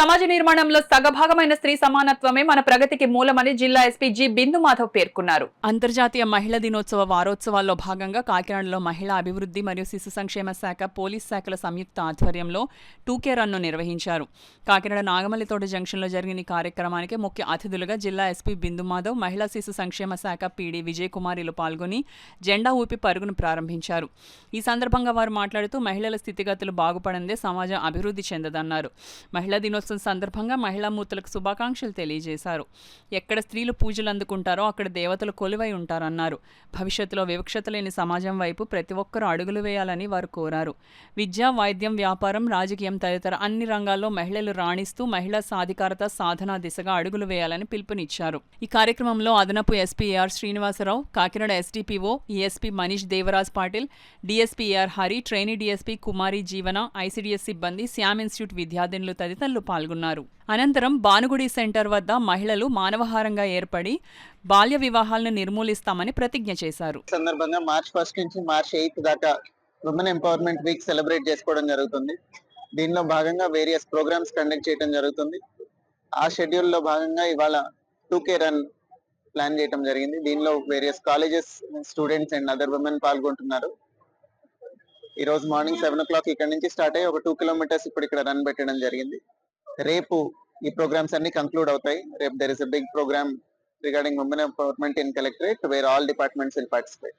సమాజ నిర్మాణంలో సగభాగమైన స్త్రీ సమానత్వమే మన ప్రగతికి మూలమని జిల్లా ఎస్పీ జి బిందు మాధవ్ పేర్కొన్నారు. అంతర్జాతీయ మహిళా దినోత్సవ వారోత్సవాల్లో భాగంగా కాకినాడలో మహిళా అభివృద్ధి మరియు శిశు సంక్షేమ శాఖ, పోలీస్ శాఖల సంయుక్త ఆధ్వర్యంలో 2K రన్ను నిర్వహించారు. కాకినాడ నాగమల్లితోట జంక్షన్లో జరిగిన ఈ కార్యక్రమానికి ముఖ్య అతిథులుగా జిల్లా ఎస్పీ బిందు మాధవ్, మహిళా శిశు సంక్షేమ శాఖ పీడీ విజయ్ కుమారిలు పాల్గొని జెండా ఊపి పరుగును ప్రారంభించారు. ఈ సందర్భంగా వారు మాట్లాడుతూ మహిళల స్థితిగతులు బాగుపడందే సమాజం అభివృద్ధి చెందదన్నారు. మహిళా దినోత్సవం సందర్భంగా మహిళా మూర్తులకు శుభాకాంక్షలు తెలియజేశారు. ఎక్కడ స్త్రీలు పూజలు అందుకుంటారో అక్కడ దేవతలు కొలువై ఉంటారన్నారు. భవిష్యత్తులో వివక్షత లేని సమాజం వైపు ప్రతి ఒక్కరూ అడుగులు వేయాలని వారు కోరారు. విద్య, వైద్యం, వ్యాపారం, రాజకీయం తదితర అన్ని రంగాల్లో మహిళలు రాణిస్తూ మహిళా సాధికారత సాధన దిశగా అడుగులు వేయాలని పిలుపునిచ్చారు. ఈ కార్యక్రమంలో అదనపు SP AR Srinivasarao, Kakinada SDPO ఈఎస్పీ Manish Devaraj Patil, DSP AR Hari, trainee DSP Kumari Jeevana, ICDS సిబ్బంది, శ్యామ్ ఇన్స్టిట్యూట్ విద్యార్థినులు తదితరులు పాల్గొన్నారు. అనంతరం భానుగుడి సెంటర్ వద్ద మహిళలు మానవహారంగా ఏర్పడి బాల్య వివాహాలను నిర్మూలిస్తామని ప్రతిజ్ఞ చేశారు. సందర్భంగా మార్చ్ 1 నుంచి మార్చ్ 8 దాకా ఉమెన్ ఎంపవర్మెంట్ వీక్ సెలబ్రేట్ చేసుకోవడం జరుగుతుంది. దీనిలో భాగంగా వేరియస్ ప్రోగ్రామ్స్ కండక్ట్ చేయడం జరుగుతుంది. ఆ షెడ్యూల్ లో భాగంగా ఇవాళ 2K రన్ ప్లాన్ చేయడం జరిగింది. దీనిలో various colleges students and other women పాల్గొంటున్నారు. ఈ రోజు మార్నింగ్ 7 o'clock ఇక్కడ నుంచి స్టార్ట్ అయ్యి ఒక 2 kilometers ఇప్పుడు ఇక్కడ రన్ పెట్టడం జరిగింది. రేపు ఈ ప్రోగ్రామ్స్ అన్ని కంక్లూడ్ అవుతాయి. రేపు there is a big program regarding women empowerment in Collectorate where all departments will participate.